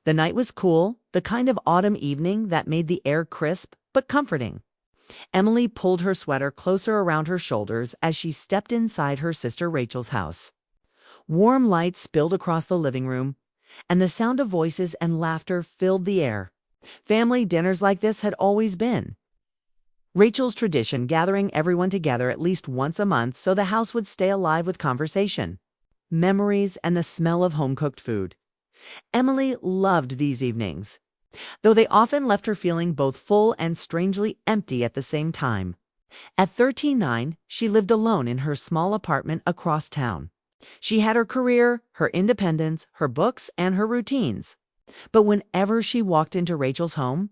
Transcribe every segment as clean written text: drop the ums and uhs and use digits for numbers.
The night was cool, the kind of autumn evening that made the air crisp but comforting. Emily pulled her sweater closer around her shoulders as she stepped inside her sister Rachel's house. Warm light spilled across the living room, and the sound of voices and laughter filled the air. Family dinners like this had always been Rachel's tradition, gathering everyone together at least once a month so the house would stay alive with conversation, memories, and the smell of home-cooked food. Emily loved these evenings, though they often left her feeling both full and strangely empty at the same time. At 13-9, she lived alone in her small apartment across town. She had her career, her independence, her books, and her routines. But whenever she walked into Rachel's home,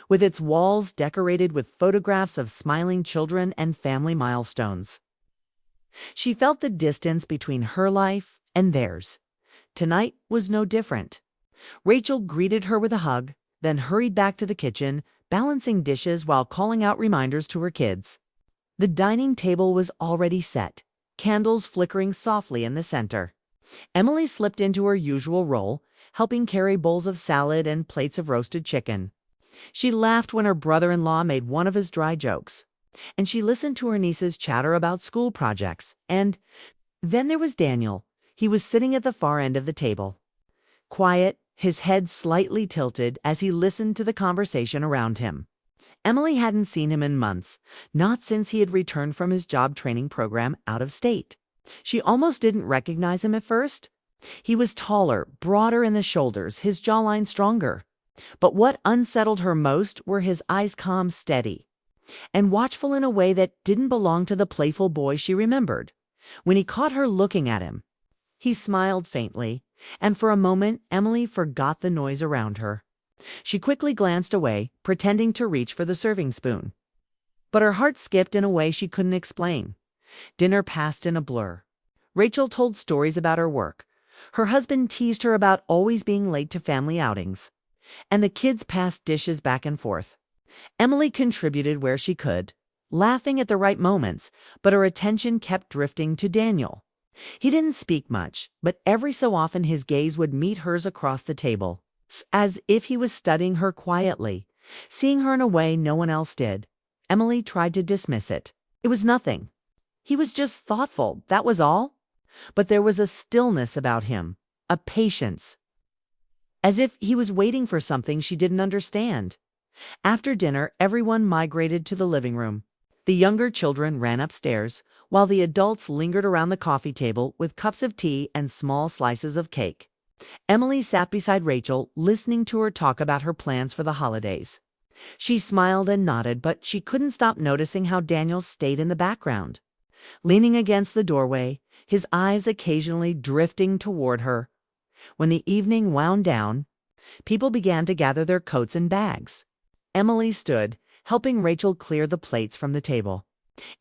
with its walls decorated with photographs of smiling children and family milestones, she felt the distance between her life and theirs. Tonight was no different. Rachel greeted her with a hug, then hurried back to the kitchen, balancing dishes while calling out reminders to her kids. The dining table was already set, candles flickering softly in the center. Emily slipped into her usual role, helping carry bowls of salad and plates of roasted chicken. She laughed when her brother-in-law made one of his dry jokes, and she listened to her nieces chatter about school projects. And then there was Daniel. He was sitting at the far end of the table, quiet, his head slightly tilted as he listened to the conversation around him. Emily hadn't seen him in months, not since he had returned from his job training program out of state. She almost didn't recognize him at first. He was taller, broader in the shoulders, his jawline stronger. But what unsettled her most were his eyes, calm, steady, and watchful in a way that didn't belong to the playful boy she remembered. When he caught her looking at him, he smiled faintly, and for a moment Emily forgot the noise around her. She quickly glanced away, pretending to reach for the serving spoon. But her heart skipped in a way she couldn't explain. Dinner passed in a blur. Rachel told stories about her work. Her husband teased her about always being late to family outings, and the kids passed dishes back and forth. Emily contributed where she could, laughing at the right moments, but her attention kept drifting to Daniel. He didn't speak much, but every so often his gaze would meet hers across the table, as if he was studying her quietly, seeing her in a way no one else did. Emily tried to dismiss it. It was nothing. He was just thoughtful, that was all. But there was a stillness about him, a patience, as if he was waiting for something she didn't understand. After dinner, everyone migrated to the living room. The younger children ran upstairs, while the adults lingered around the coffee table with cups of tea and small slices of cake. Emily sat beside Rachel, listening to her talk about her plans for the holidays. She smiled and nodded, but she couldn't stop noticing how Daniel stayed in the background, leaning against the doorway, his eyes occasionally drifting toward her. When the evening wound down, people began to gather their coats and bags. Emily stood, helping Rachel clear the plates from the table.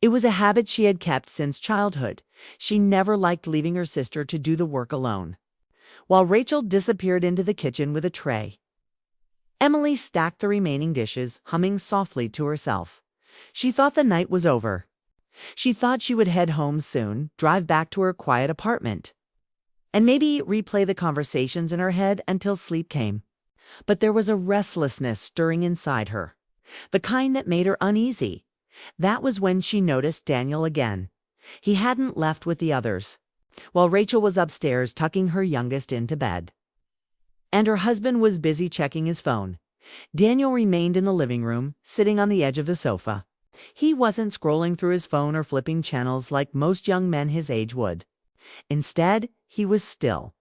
It was a habit she had kept since childhood. She never liked leaving her sister to do the work alone. While Rachel disappeared into the kitchen with a tray, Emily stacked the remaining dishes, humming softly to herself. She thought the night was over. She thought she would head home soon, drive back to her quiet apartment, and maybe replay the conversations in her head until sleep came. But there was a restlessness stirring inside her, the kind that made her uneasy. That was when she noticed Daniel again. He hadn't left with the others, while Rachel was upstairs tucking her youngest into bed, and her husband was busy checking his phone. Daniel remained in the living room, sitting on the edge of the sofa. He wasn't scrolling through his phone or flipping channels like most young men his age would. Instead, he was still,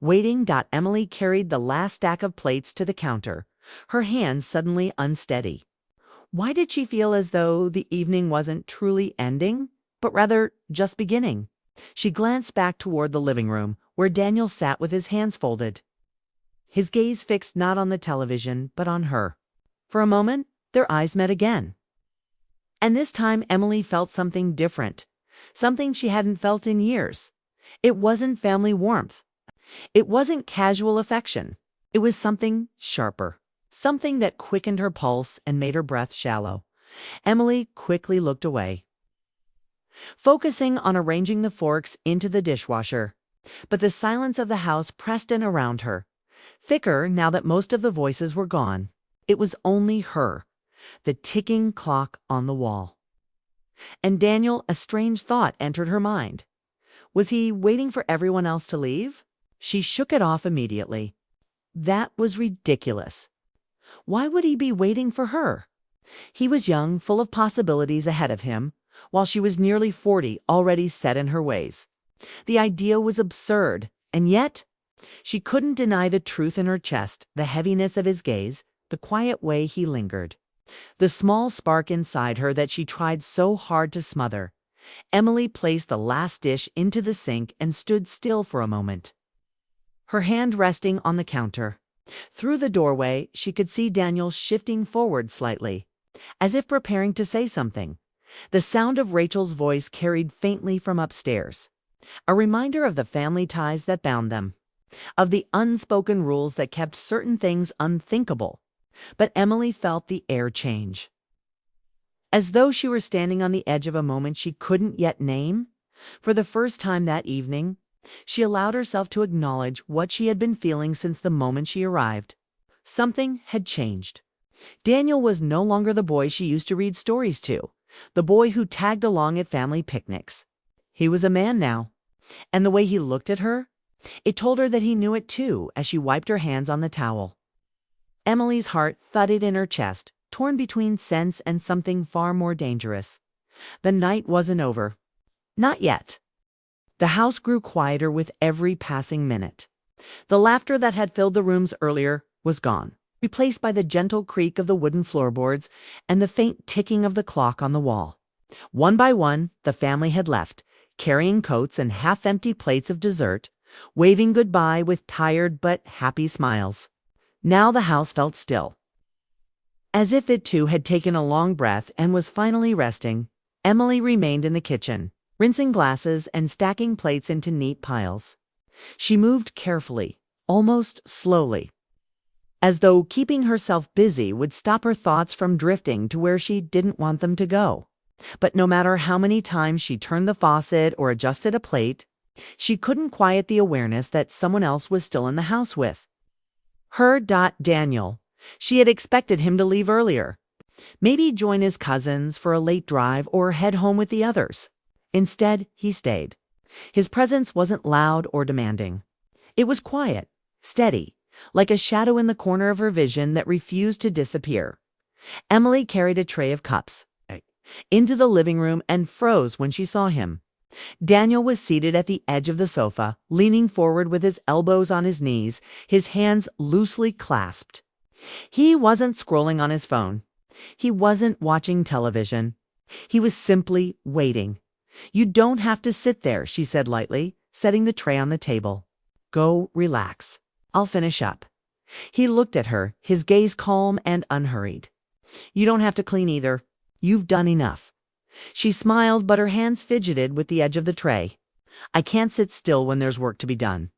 waiting. Emily carried the last stack of plates to the counter, her hands suddenly unsteady. Why did she feel as though the evening wasn't truly ending, but rather just beginning? She glanced back toward the living room, where Daniel sat with his hands folded, his gaze fixed not on the television, but on her. For a moment, their eyes met again. And this time Emily felt something different, something she hadn't felt in years. It wasn't family warmth. It wasn't casual affection. It was something sharper, something that quickened her pulse and made her breath shallow. Emily quickly looked away, focusing on arranging the forks into the dishwasher. But the silence of the house pressed in around her, thicker now that most of the voices were gone. It was only her, the ticking clock on the wall. And Daniel, a strange thought entered her mind. Was he waiting for everyone else to leave? She shook it off immediately. That was ridiculous. Why would he be waiting for her? He was young, full of possibilities ahead of him, while she was nearly 40, already set in her ways. The idea was absurd, and yet she couldn't deny the truth in her chest, the heaviness of his gaze, the quiet way he lingered. The small spark inside her that she tried so hard to smother. Emily placed the last dish into the sink and stood still for a moment, her hand resting on the counter. Through the doorway, she could see Daniel shifting forward slightly, as if preparing to say something. The sound of Rachel's voice carried faintly from upstairs, a reminder of the family ties that bound them, of the unspoken rules that kept certain things unthinkable. But Emily felt the air change. As though she were standing on the edge of a moment she couldn't yet name, for the first time that evening, she allowed herself to acknowledge what she had been feeling since the moment she arrived. Something had changed. Daniel was no longer the boy she used to read stories to, the boy who tagged along at family picnics. He was a man now, and the way he looked at her, it told her that he knew it too as she wiped her hands on the towel. Emily's heart thudded in her chest, torn between sense and something far more dangerous. The night wasn't over. Not yet. The house grew quieter with every passing minute. The laughter that had filled the rooms earlier was gone, replaced by the gentle creak of the wooden floorboards and the faint ticking of the clock on the wall. One by one, the family had left, carrying coats and half-empty plates of dessert, waving goodbye with tired but happy smiles. Now the house felt still. As if it too had taken a long breath and was finally resting, Emily remained in the kitchen, rinsing glasses and stacking plates into neat piles. She moved carefully, almost slowly, as though keeping herself busy would stop her thoughts from drifting to where she didn't want them to go. But no matter how many times she turned the faucet or adjusted a plate, she couldn't quiet the awareness that someone else was still in the house with her. Daniel. She had expected him to leave earlier, maybe join his cousins for a late drive or head home with the others. Instead, he stayed. His presence wasn't loud or demanding. It was quiet, steady, like a shadow in the corner of her vision that refused to disappear. Emily carried a tray of cups into the living room and froze when she saw him. Daniel was seated at the edge of the sofa, leaning forward with his elbows on his knees, his hands loosely clasped. He wasn't scrolling on his phone. He wasn't watching television. He was simply waiting. "You don't have to sit there," she said lightly, setting the tray on the table. "Go relax. I'll finish up." He looked at her, his gaze calm and unhurried. "You don't have to clean either. You've done enough." She smiled, but her hands fidgeted with the edge of the tray. "I can't sit still when there's work to be done.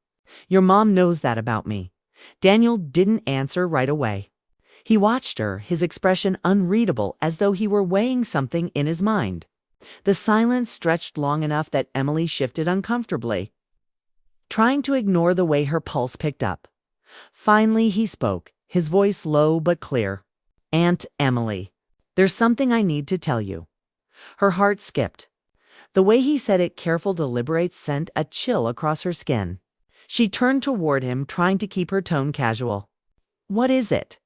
Your mom knows that about me." Daniel didn't answer right away. He watched her, his expression unreadable, as though he were weighing something in his mind. The silence stretched long enough that Emily shifted uncomfortably, trying to ignore the way her pulse picked up. Finally he spoke, his voice low but clear. "Aunt Emily, there's something I need to tell you." Her heart skipped. The way he said it, careful, deliberate, sent a chill across her skin. She turned toward him, trying to keep her tone casual. "What is it?"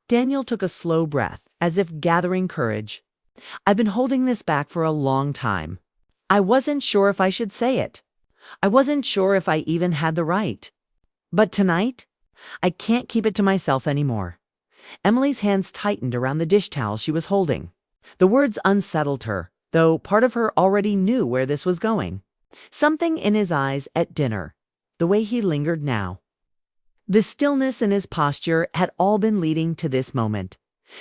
Daniel took a slow breath, as if gathering courage. "I've been holding this back for a long time. I wasn't sure if I should say it. I wasn't sure if I even had the right. But tonight, I can't keep it to myself anymore." Emily's hands tightened around the dish towel she was holding. The words unsettled her, though part of her already knew where this was going. Something in his eyes at dinner, the way he lingered now, the stillness in his posture had all been leading to this moment.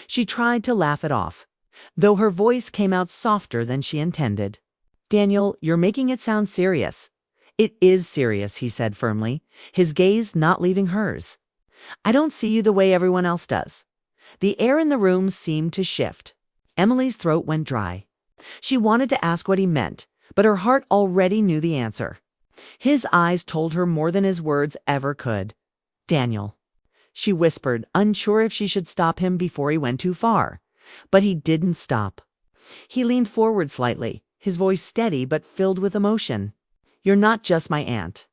She tried to laugh it off, though her voice came out softer than she intended. "Daniel, you're making it sound serious." "It is serious," he said firmly, his gaze not leaving hers. "I don't see you the way everyone else does." The air in the room seemed to shift. Emily's throat went dry. She wanted to ask what he meant, but her heart already knew the answer. His eyes told her more than his words ever could. "Daniel, she whispered, unsure if she should stop him before he went too far. But he didn't stop. He leaned forward slightly, his voice steady but filled with emotion. "You're not just my aunt.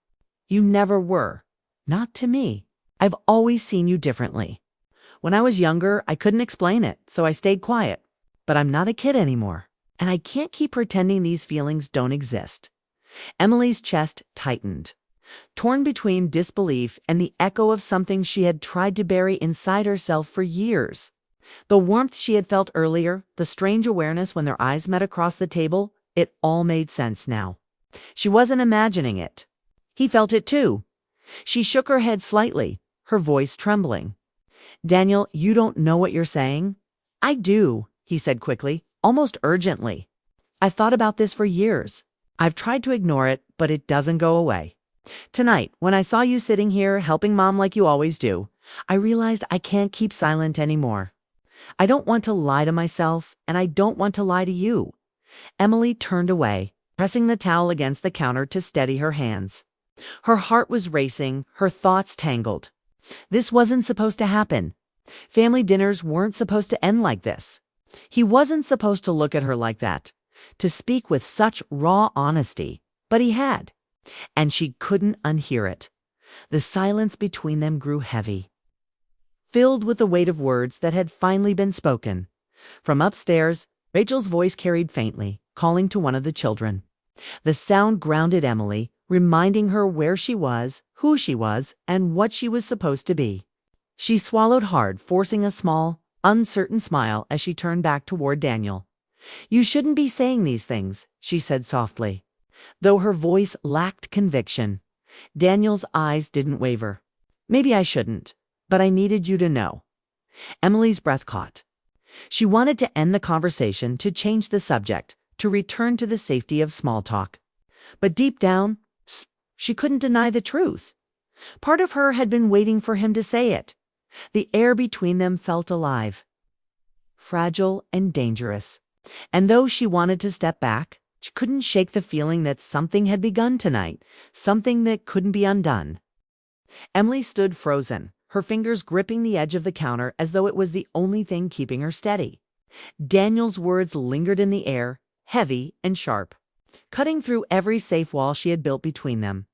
You never were. Not to me. I've always seen you differently. When I was younger, I couldn't explain it, so I stayed quiet. But I'm not a kid anymore, and I can't keep pretending these feelings don't exist." Emily's chest tightened, torn between disbelief and the echo of something she had tried to bury inside herself for years. The warmth she had felt earlier, the strange awareness when their eyes met across the table, it all made sense now. She wasn't imagining it. He felt it too. She shook her head slightly, her voice trembling. "Daniel, you don't know what you're saying?" "I do," he said quickly, almost urgently. "I've thought about this for years. I've tried to ignore it, but it doesn't go away. Tonight, when I saw you sitting here helping Mom like you always do, I realized I can't keep silent anymore. I don't want to lie to myself, and I don't want to lie to you." Emily turned away, pressing the towel against the counter to steady her hands. Her heart was racing, her thoughts tangled. This wasn't supposed to happen. Family dinners weren't supposed to end like this. He wasn't supposed to look at her like that, to speak with such raw honesty, but he had. And she couldn't unhear it. The silence between them grew heavy, filled with the weight of words that had finally been spoken. From upstairs, Rachel's voice carried faintly, calling to one of the children. The sound grounded Emily, reminding her where she was, who she was, and what she was supposed to be. She swallowed hard, forcing a small, uncertain smile as she turned back toward Daniel. "You shouldn't be saying these things," she said softly. Though her voice lacked conviction, Daniel's eyes didn't waver. "Maybe I shouldn't, but I needed you to know." Emily's breath caught. She wanted to end the conversation, to change the subject, to return to the safety of small talk. But deep down, she couldn't deny the truth. Part of her had been waiting for him to say it. The air between them felt alive, fragile and dangerous. And though she wanted to step back, she couldn't shake the feeling that something had begun tonight, something that couldn't be undone. Emily stood frozen, her fingers gripping the edge of the counter as though it was the only thing keeping her steady. Daniel's words lingered in the air, heavy and sharp, cutting through every safe wall she had built between them.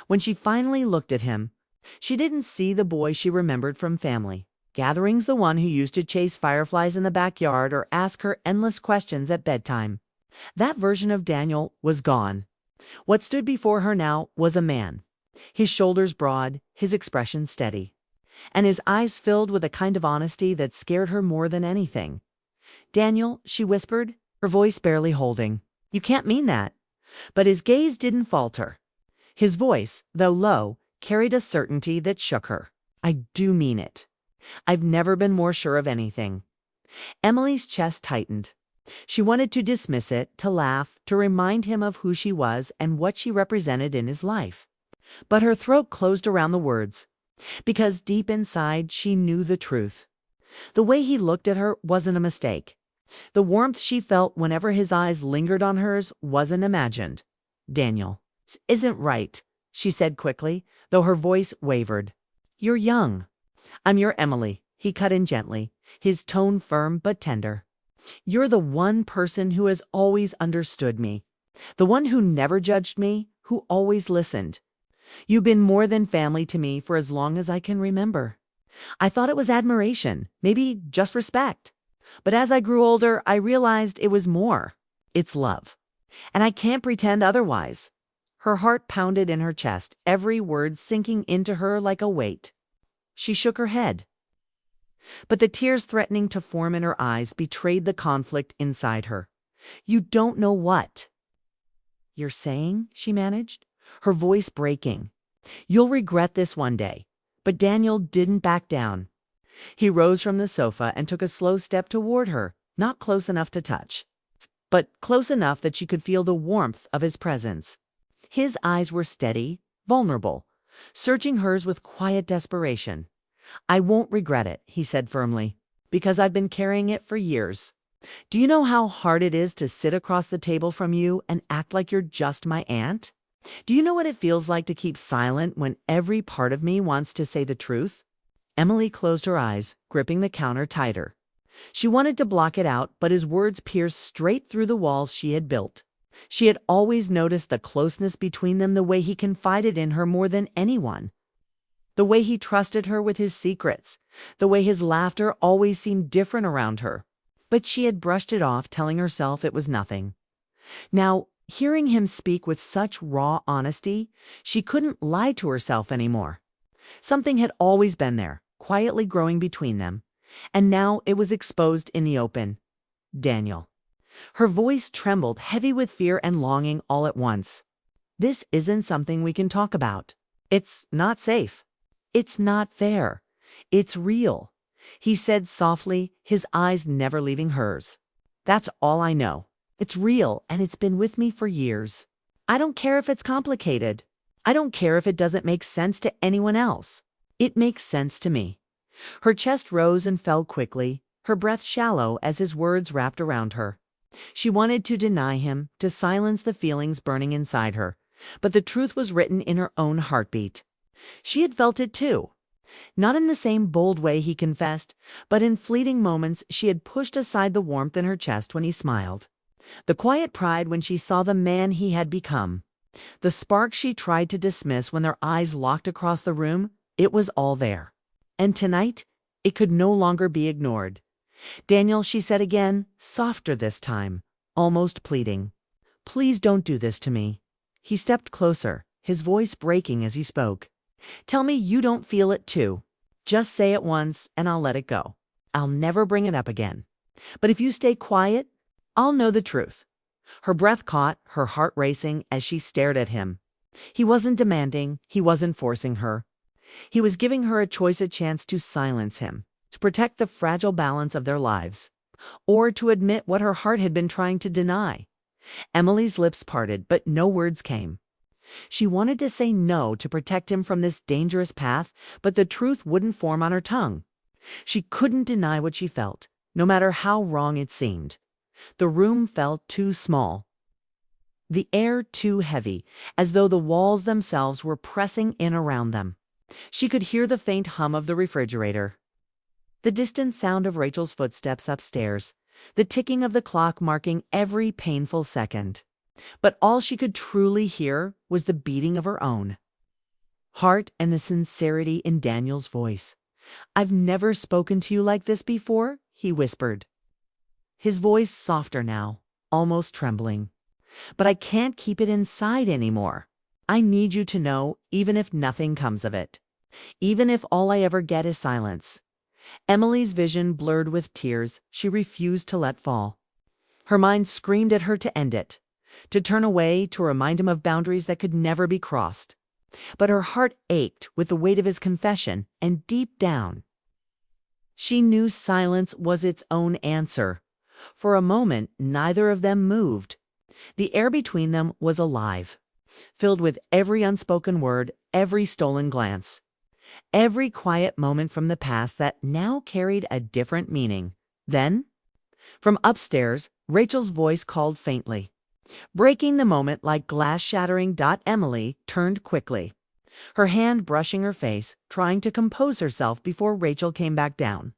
When she finally looked at him, she didn't see the boy she remembered from family gatherings, the one who used to chase fireflies in the backyard or ask her endless questions at bedtime. That version of Daniel was gone. What stood before her now was a man, his shoulders broad, his expression steady, and his eyes filled with a kind of honesty that scared her more than anything. "Daniel," she whispered, her voice barely holding. "You can't mean that." But his gaze didn't falter. His voice, though low, carried a certainty that shook her. "I do mean it. I've never been more sure of anything." Emily's chest tightened. She wanted to dismiss it, to laugh, to remind him of who she was and what she represented in his life. But her throat closed around the words, because deep inside she knew the truth. The way he looked at her wasn't a mistake. The warmth she felt whenever his eyes lingered on hers wasn't imagined. "Daniel, this isn't right," she said quickly, though her voice wavered. "You're young." "I'm your Emily," he cut in gently, his tone firm but tender. "You're the one person who has always understood me, the one who never judged me, who always listened. You've been more than family to me for as long as I can remember. I thought it was admiration, maybe just respect. But as I grew older, I realized it was more. It's love. And I can't pretend otherwise." Her heart pounded in her chest, every word sinking into her like a weight. She shook her head, but the tears threatening to form in her eyes betrayed the conflict inside her. "You don't know what you're saying," she managed, her voice breaking. "You'll regret this one day." But Daniel didn't back down. He rose from the sofa and took a slow step toward her, not close enough to touch, but close enough that she could feel the warmth of his presence. His eyes were steady, vulnerable, searching hers with quiet desperation. "I won't regret it," he said firmly, "because I've been carrying it for years. Do you know how hard it is to sit across the table from you and act like you're just my aunt? Do you know what it feels like to keep silent when every part of me wants to say the truth?" Emily closed her eyes, gripping the counter tighter. She wanted to block it out, but his words pierced straight through the walls she had built. She had always noticed the closeness between them, the way he confided in her more than anyone. The way he trusted her with his secrets. The way his laughter always seemed different around her. But she had brushed it off, telling herself it was nothing. Now, hearing him speak with such raw honesty, she couldn't lie to herself anymore. Something had always been there, quietly growing between them, and now it was exposed in the open. Daniel. Her voice trembled, heavy with fear and longing all at once. This isn't something we can talk about. It's not safe. It's not fair. It's real, he said softly, his eyes never leaving hers. That's all I know. It's real, and it's been with me for years. I don't care if it's complicated. I don't care if it doesn't make sense to anyone else. It makes sense to me. Her chest rose and fell quickly, her breath shallow as his words wrapped around her. She wanted to deny him, to silence the feelings burning inside her, but the truth was written in her own heartbeat. She had felt it too. Not in the same bold way he confessed, but in fleeting moments she had pushed aside the warmth in her chest when he smiled. The quiet pride when she saw the man he had become. The spark she tried to dismiss when their eyes locked across the room, it was all there. And tonight, it could no longer be ignored. Daniel, she said again, softer this time, almost pleading. Please don't do this to me. He stepped closer, his voice breaking as he spoke. Tell me you don't feel it too. Just say it once and I'll let it go. I'll never bring it up again. But if you stay quiet, I'll know the truth. Her breath caught, her heart racing as she stared at him. He wasn't demanding, he wasn't forcing her. He was giving her a choice, a chance to silence him, to protect the fragile balance of their lives, or to admit what her heart had been trying to deny. Emily's lips parted, but no words came. She wanted to say no to protect him from this dangerous path, but the truth wouldn't form on her tongue. She couldn't deny what she felt, no matter how wrong it seemed. The room felt too small. The air too heavy, as though the walls themselves were pressing in around them. She could hear the faint hum of the refrigerator, the distant sound of Rachel's footsteps upstairs, the ticking of the clock marking every painful second. But all she could truly hear was the beating of her own heart and the sincerity in Daniel's voice. I've never spoken to you like this before, he whispered. His voice softer now, almost trembling. But I can't keep it inside anymore. I need you to know, even if nothing comes of it. Even if all I ever get is silence. Emily's vision blurred with tears she refused to let fall. Her mind screamed at her to end it, to turn away, to remind him of boundaries that could never be crossed. But her heart ached with the weight of his confession, and deep down, she knew silence was its own answer. For a moment, neither of them moved. The air between them was alive, filled with every unspoken word, every stolen glance, every quiet moment from the past that now carried a different meaning. Then, from upstairs, Rachel's voice called faintly, breaking the moment like glass shattering. Emily turned quickly, her hand brushing her face, trying to compose herself before Rachel came back down.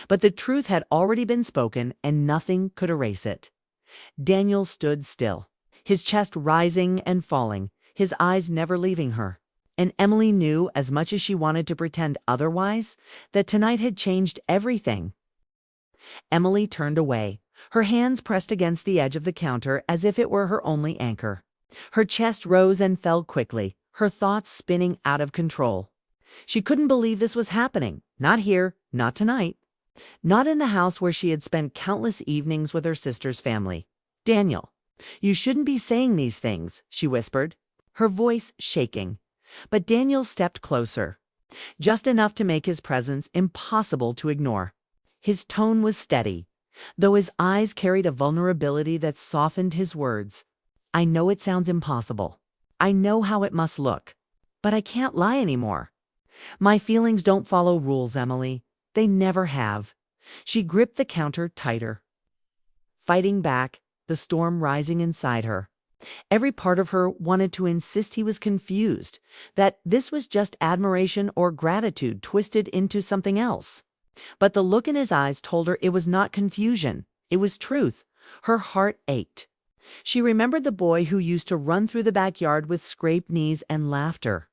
But the truth had already been spoken, and nothing could erase it. Daniel stood still, his chest rising and falling, his eyes never leaving her. And Emily knew, as much as she wanted to pretend otherwise, that tonight had changed everything. Emily turned away, her hands pressed against the edge of the counter as if it were her only anchor. Her chest rose and fell quickly, her thoughts spinning out of control. She couldn't believe this was happening. Not here, not tonight. Not in the house where she had spent countless evenings with her sister's family. Daniel, you shouldn't be saying these things, she whispered, her voice shaking. But Daniel stepped closer, just enough to make his presence impossible to ignore. His tone was steady, though his eyes carried a vulnerability that softened his words. I know it sounds impossible. I know how it must look. But I can't lie anymore. My feelings don't follow rules, Emily. They never have. She gripped the counter tighter, fighting back, the storm rising inside her. Every part of her wanted to insist he was confused, that this was just admiration or gratitude twisted into something else. But the look in his eyes told her it was not confusion, it was truth. Her heart ached. She remembered the boy who used to run through the backyard with scraped knees and laughter.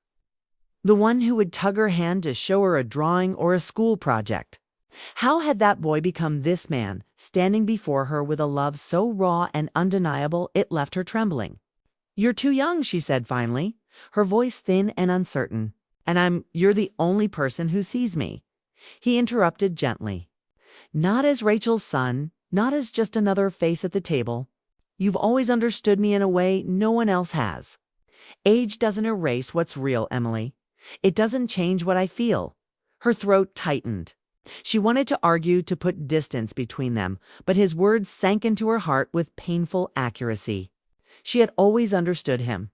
The one who would tug her hand to show her a drawing or a school project. How had that boy become this man, standing before her with a love so raw and undeniable it left her trembling? "You're too young," she said finally, her voice thin and uncertain. "And you're the only person who sees me." He interrupted gently. "Not as Rachel's son, not as just another face at the table. You've always understood me in a way no one else has. Age doesn't erase what's real, Emily. It doesn't change what I feel." Her throat tightened. She wanted to argue, to put distance between them, but his words sank into her heart with painful accuracy. She had always understood him.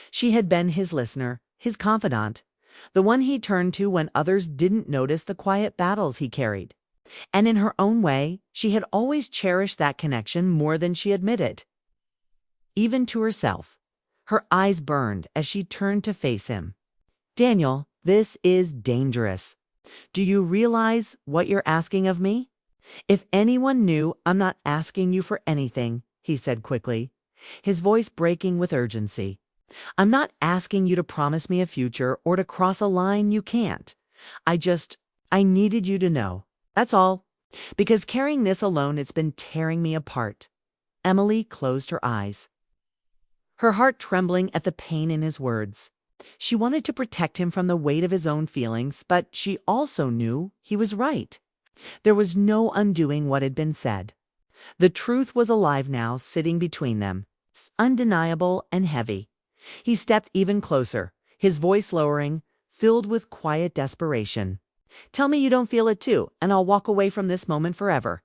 She had been his listener, his confidant, the one he turned to when others didn't notice the quiet battles he carried. And in her own way, she had always cherished that connection more than she admitted. Even to herself, her eyes burned as she turned to face him. "Daniel, this is dangerous. Do you realize what you're asking of me?" "If anyone knew, I'm not asking you for anything," he said quickly, his voice breaking with urgency. "I'm not asking you to promise me a future or to cross a line you can't. I needed you to know. That's all. Because carrying this alone, it's been tearing me apart." Emily closed her eyes, her heart trembling at the pain in his words. She wanted to protect him from the weight of his own feelings, but she also knew he was right. There was no undoing what had been said. The truth was alive now, sitting between them, undeniable and heavy. He stepped even closer, his voice lowering, filled with quiet desperation. "Tell me you don't feel it too, and I'll walk away from this moment forever.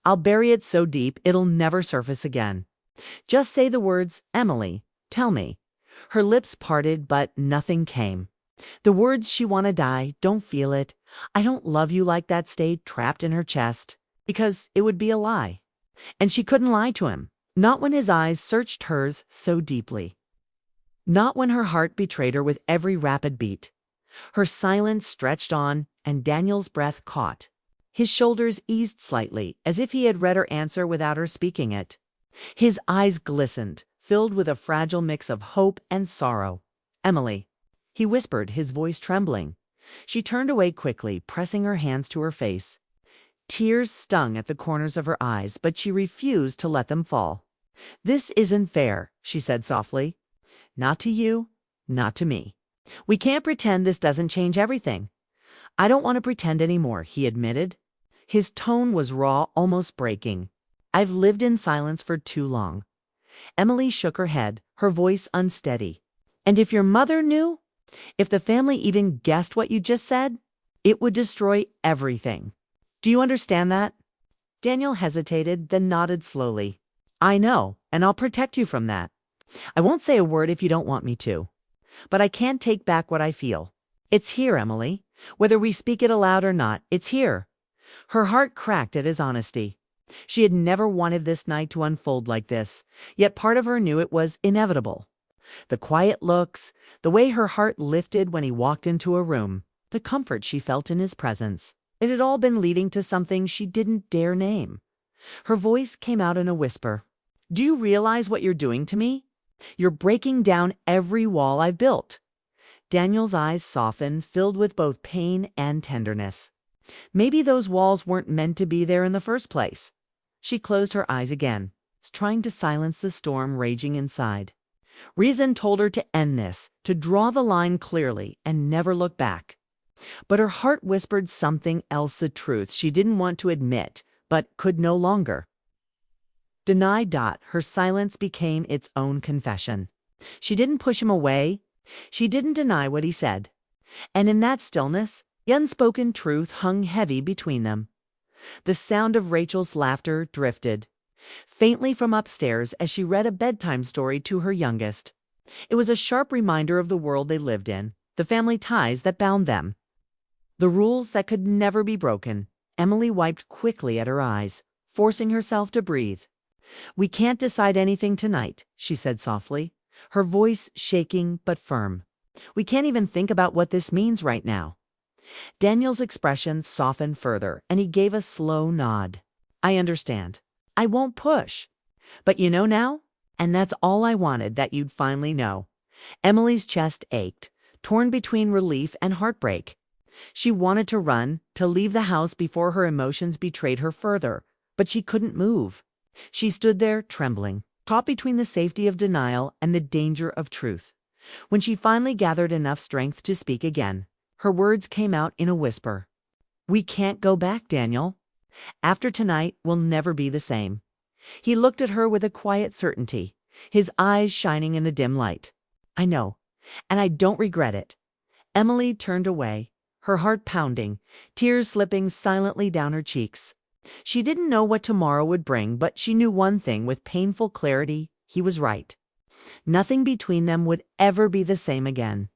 I'll bury it so deep it'll never surface again. Just say the words, Emily, tell me." Her lips parted, but nothing came. The words "she wanna die, don't feel it, I don't love you like that" stayed trapped in her chest, because it would be a lie. And she couldn't lie to him, not when his eyes searched hers so deeply. Not when her heart betrayed her with every rapid beat. Her silence stretched on, and Daniel's breath caught. His shoulders eased slightly, as if he had read her answer without her speaking it. His eyes glistened, filled with a fragile mix of hope and sorrow. "Emily," he whispered, his voice trembling. She turned away quickly, pressing her hands to her face. Tears stung at the corners of her eyes, but she refused to let them fall. "This isn't fair," she said softly. "Not to you, not to me. We can't pretend this doesn't change everything." "I don't want to pretend anymore," he admitted. His tone was raw, almost breaking. "I've lived in silence for too long." Emily shook her head, her voice unsteady. "And if your mother knew, if the family even guessed what you just said, it would destroy everything. Do you understand that?" Daniel hesitated, then nodded slowly. "I know, and I'll protect you from that. I won't say a word if you don't want me to. But I can't take back what I feel. It's here, Emily. Whether we speak it aloud or not, it's here." Her heart cracked at his honesty. She had never wanted this night to unfold like this, yet part of her knew it was inevitable. The quiet looks, the way her heart lifted when he walked into a room, the comfort she felt in his presence. It had all been leading to something she didn't dare name. Her voice came out in a whisper. "Do you realize what you're doing to me? You're breaking down every wall I've built." Daniel's eyes softened, filled with both pain and tenderness. Maybe those walls weren't meant to be there in the first place. She closed her eyes again, trying to silence the storm raging inside. Reason told her to end this, to draw the line clearly and never look back. But her heart whispered something else, a truth she didn't want to admit, but could no longer deny. Her silence became its own confession. She didn't push him away. She didn't deny what he said. And in that stillness, the unspoken truth hung heavy between them. The sound of Rachel's laughter drifted faintly from upstairs as she read a bedtime story to her youngest. It was a sharp reminder of the world they lived in, the family ties that bound them, the rules that could never be broken. Emily wiped quickly at her eyes, forcing herself to breathe. "We can't decide anything tonight," she said softly, her voice shaking but firm. "We can't even think about what this means right now." Daniel's expression softened further, and he gave a slow nod. "I understand. I won't push. But you know now? And that's all I wanted, that you'd finally know." Emily's chest ached, torn between relief and heartbreak. She wanted to run, to leave the house before her emotions betrayed her further, but she couldn't move. She stood there, trembling, caught between the safety of denial and the danger of truth. When she finally gathered enough strength to speak again, her words came out in a whisper. "We can't go back, Daniel. After tonight, we'll never be the same." He looked at her with a quiet certainty, his eyes shining in the dim light. "I know, and I don't regret it." Emily turned away, her heart pounding, tears slipping silently down her cheeks. She didn't know what tomorrow would bring, but she knew one thing with painful clarity: he was right. Nothing between them would ever be the same again.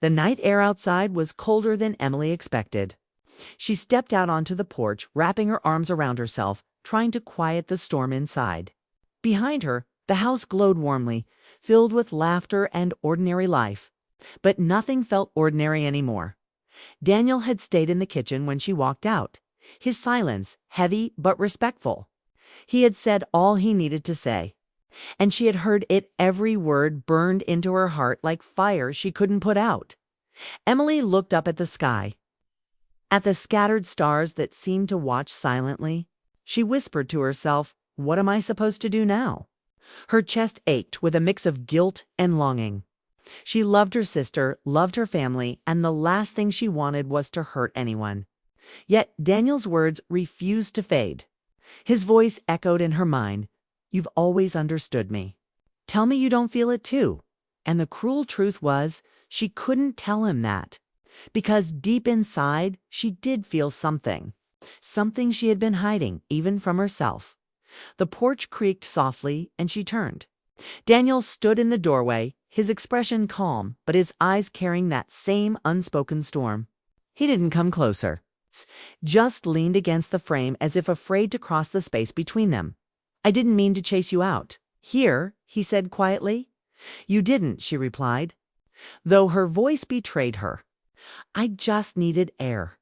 The night air outside was colder than Emily expected. She stepped out onto the porch, wrapping her arms around herself, trying to quiet the storm inside. Behind her, the house glowed warmly, filled with laughter and ordinary life. But nothing felt ordinary anymore. Daniel had stayed in the kitchen when she walked out, his silence heavy but respectful. He had said all he needed to say, and she had heard it, every word burned into her heart like fire she couldn't put out. Emily looked up at the sky, at the scattered stars that seemed to watch silently. She whispered to herself, "What am I supposed to do now?" Her chest ached with a mix of guilt and longing. She loved her sister, loved her family, and the last thing she wanted was to hurt anyone. Yet Daniel's words refused to fade. His voice echoed in her mind. "You've always understood me. Tell me you don't feel it too." And the cruel truth was, she couldn't tell him that. Because deep inside, she did feel something. Something she had been hiding, even from herself. The porch creaked softly, and she turned. Daniel stood in the doorway, his expression calm, but his eyes carrying that same unspoken storm. He didn't come closer, just leaned against the frame as if afraid to cross the space between them. "I didn't mean to chase you out." "Here," he said quietly. "You didn't," she replied, though her voice betrayed her. "I just needed air."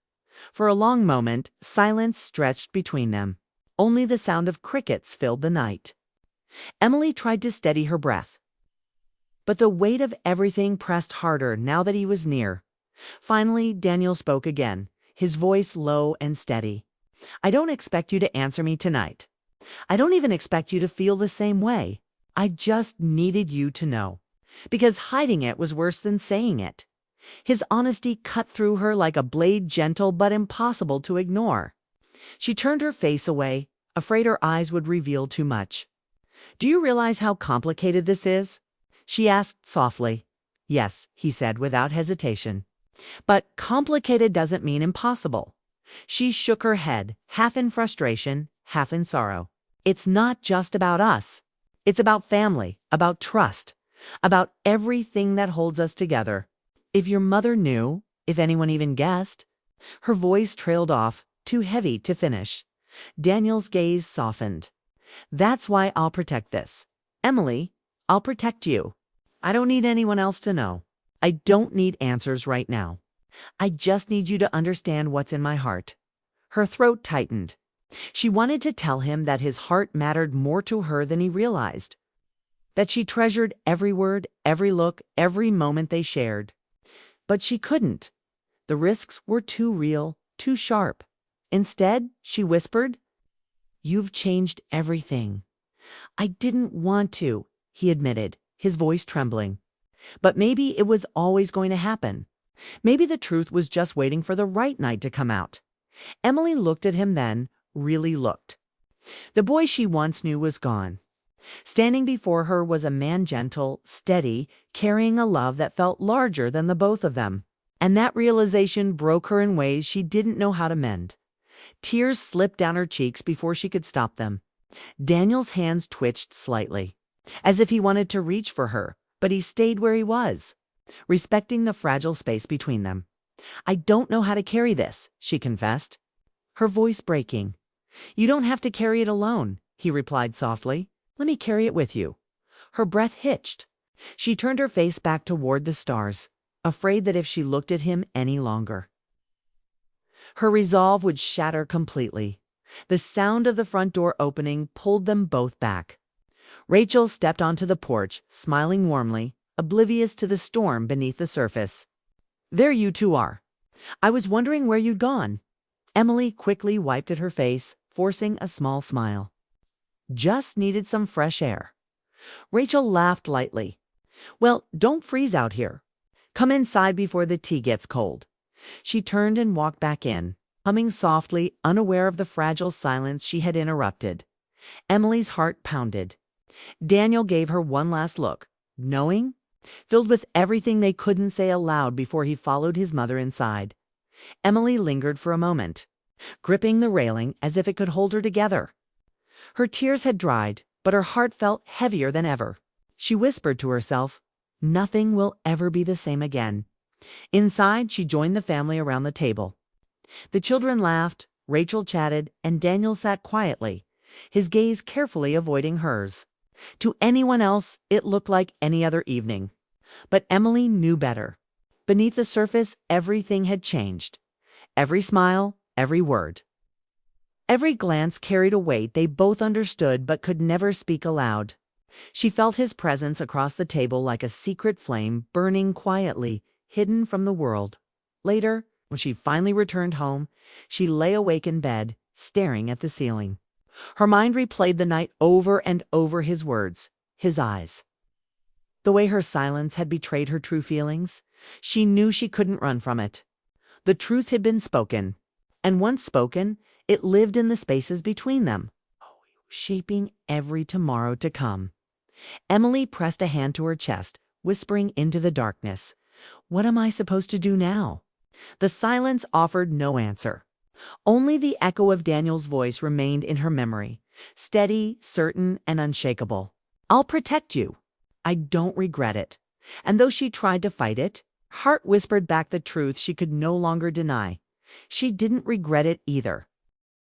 For a long moment, silence stretched between them. Only the sound of crickets filled the night. Emily tried to steady her breath, but the weight of everything pressed harder now that he was near. Finally, Daniel spoke again, his voice low and steady. "I don't expect you to answer me tonight. I don't even expect you to feel the same way. I just needed you to know, because hiding it was worse than saying it." His honesty cut through her like a blade, gentle but impossible to ignore. She turned her face away, afraid her eyes would reveal too much. "Do you realize how complicated this is?" she asked softly. "Yes," he said without hesitation. "But complicated doesn't mean impossible." She shook her head, half in frustration, half in sorrow. "It's not just about us. It's about family, about trust, about everything that holds us together. If your mother knew, if anyone even guessed." Her voice trailed off, too heavy to finish. Daniel's gaze softened. "That's why I'll protect this. Emily, I'll protect you. I don't need anyone else to know. I don't need answers right now. I just need you to understand what's in my heart." Her throat tightened. She wanted to tell him that his heart mattered more to her than he realized, that she treasured every word, every look, every moment they shared. But she couldn't. The risks were too real, too sharp. Instead, she whispered, "You've changed everything." "I didn't want to," he admitted, his voice trembling. But maybe it was always going to happen. Maybe the truth was just waiting for the right night to come out. Emily looked at him then, really looked. The boy she once knew was gone. Standing before her was a man gentle, steady, carrying a love that felt larger than the both of them. And that realization broke her in ways she didn't know how to mend. Tears slipped down her cheeks before she could stop them. Daniel's hands twitched slightly, as if he wanted to reach for her, but he stayed where he was, respecting the fragile space between them. "I don't know how to carry this," she confessed, her voice breaking. "You don't have to carry it alone," he replied softly. Let me carry it with you. Her breath hitched. She turned her face back toward the stars, afraid that if she looked at him any longer, her resolve would shatter completely. The sound of the front door opening pulled them both back. Rachel stepped onto the porch, smiling warmly, oblivious to the storm beneath the surface. There you two are. I was wondering where you'd gone. Emily quickly wiped at her face, forcing a small smile. Just needed some fresh air. Rachel laughed lightly. Well, don't freeze out here. Come inside before the tea gets cold. She turned and walked back in, humming softly, unaware of the fragile silence she had interrupted. Emily's heart pounded. Daniel gave her one last look, knowing, filled with everything they couldn't say aloud before he followed his mother inside. Emily lingered for a moment, gripping the railing as if it could hold her together. Her tears had dried, but her heart felt heavier than ever. She whispered to herself, nothing will ever be the same again. Inside, she joined the family around the table. The children laughed, Rachel chatted, and Daniel sat quietly, his gaze carefully avoiding hers. To anyone else, it looked like any other evening. But Emily knew better. Beneath the surface, everything had changed. Every smile, every word. Every glance carried a weight they both understood but could never speak aloud. She felt his presence across the table like a secret flame burning quietly, hidden from the world. Later, when she finally returned home, she lay awake in bed, staring at the ceiling. Her mind replayed the night over and over, his words, his eyes. The way her silence had betrayed her true feelings, she knew she couldn't run from it. The truth had been spoken, and once spoken, it lived in the spaces between them, shaping every tomorrow to come. Emily pressed a hand to her chest, whispering into the darkness, "What am I supposed to do now?" The silence offered no answer. Only the echo of Daniel's voice remained in her memory, steady, certain, and unshakable. "I'll protect you. I don't regret it." And though she tried to fight it, heart whispered back the truth she could no longer deny. She didn't regret it either.